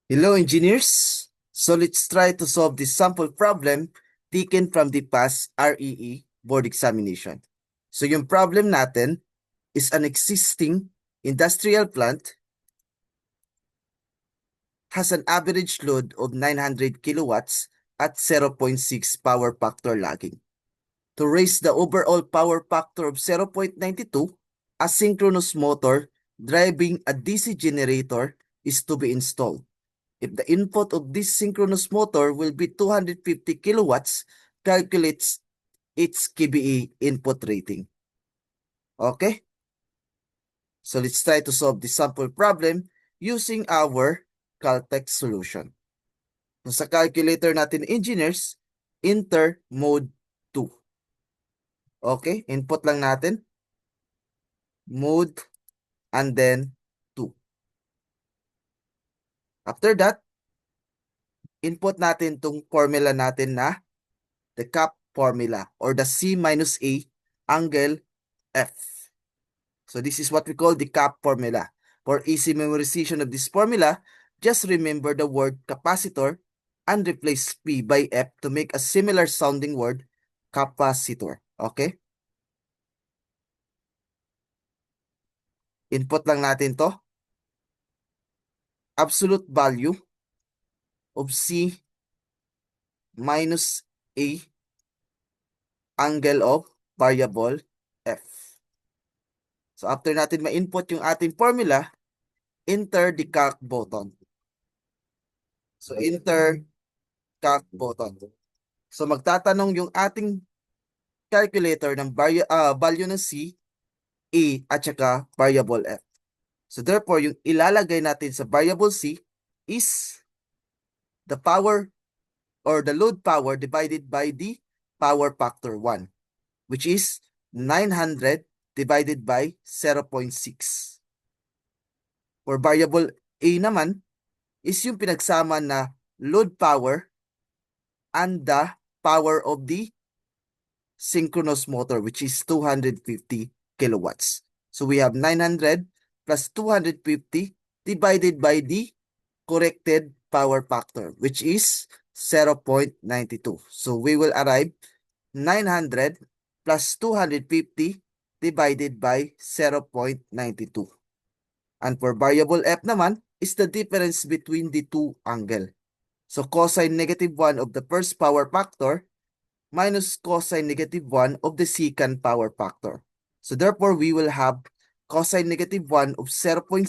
Hello, engineers. So let's try to solve this sample problem taken from the past REE board examination. So yung problem natin is an existing industrial plant has an average load of 900 kilowatts at 0.6 power factor lagging. To raise the overall power factor of 0.92, a synchronous motor driving a DC generator is to be installed. If the input of this synchronous motor will be 250 kilowatts, calculates its KBE input rating. Okay? So let's try to solve this sample problem using our Caltech solution. Sa calculator natin, engineers, enter mode 2. Okay? Input lang natin. Mode and then 2. After that, input natin tong formula natin na the CAP formula or the C minus A angle F. So this is what we call the CAP formula. For easy memorization of this formula, just remember the word capacitor and replace P by F to make a similar sounding word, capacitor. Okay? Input lang natin to. Absolute value of C minus A angle of variable F. So after natin ma-input yung ating formula, enter the calc button. So enter calc button. So magtatanong yung ating calculator ng value ng C, A, at saka variable F. So therefore, yung ilalagay natin sa variable C is the power or the load power divided by the power factor 1, which is 900 divided by 0.6. For variable A naman is yung pinagsama na load power and the power of the synchronous motor, which is 250 kilowatts. So we have 900 plus 250 divided by the corrected power factor, which is 0.92. So we will arrive 900 plus 250 divided by 0.92. And for variable F naman is the difference between the two angle. So cosine negative 1 of the first power factor minus cosine negative 1 of the second power factor. So therefore, we will have cosine negative 1 of 0.6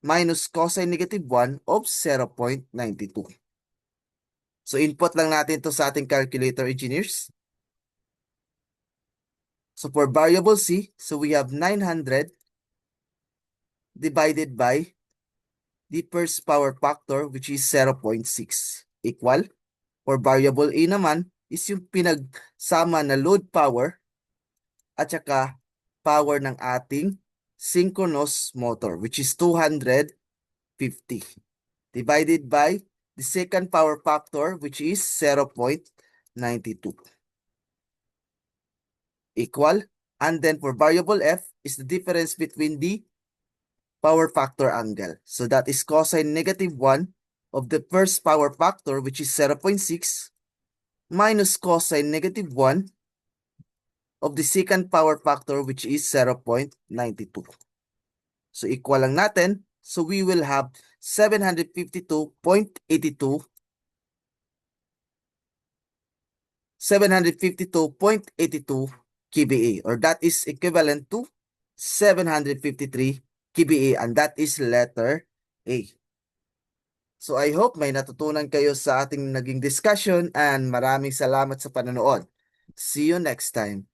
minus cosine negative 1 of 0.92. So input lang natin to sa ating calculator, engineers. So for variable C, so we have 900 divided by the first power factor, which is 0.6, equal. For variable A naman, is yung pinagsama na load power at saka power ng ating synchronous motor, which is 250, divided by the second power factor, which is 0.92, equal. And then for variable F is the difference between the power factor angle. So that is cosine negative 1 of the first power factor, which is 0.6, minus cosine negative 1 of the second power factor, which is 0.92. So equal lang natin. So we will have 752.82 kVA, or that is equivalent to 753 kVA, and that is letter A. So I hope may natutunan kayo sa ating naging discussion, and maraming salamat sa panonood. See you next time.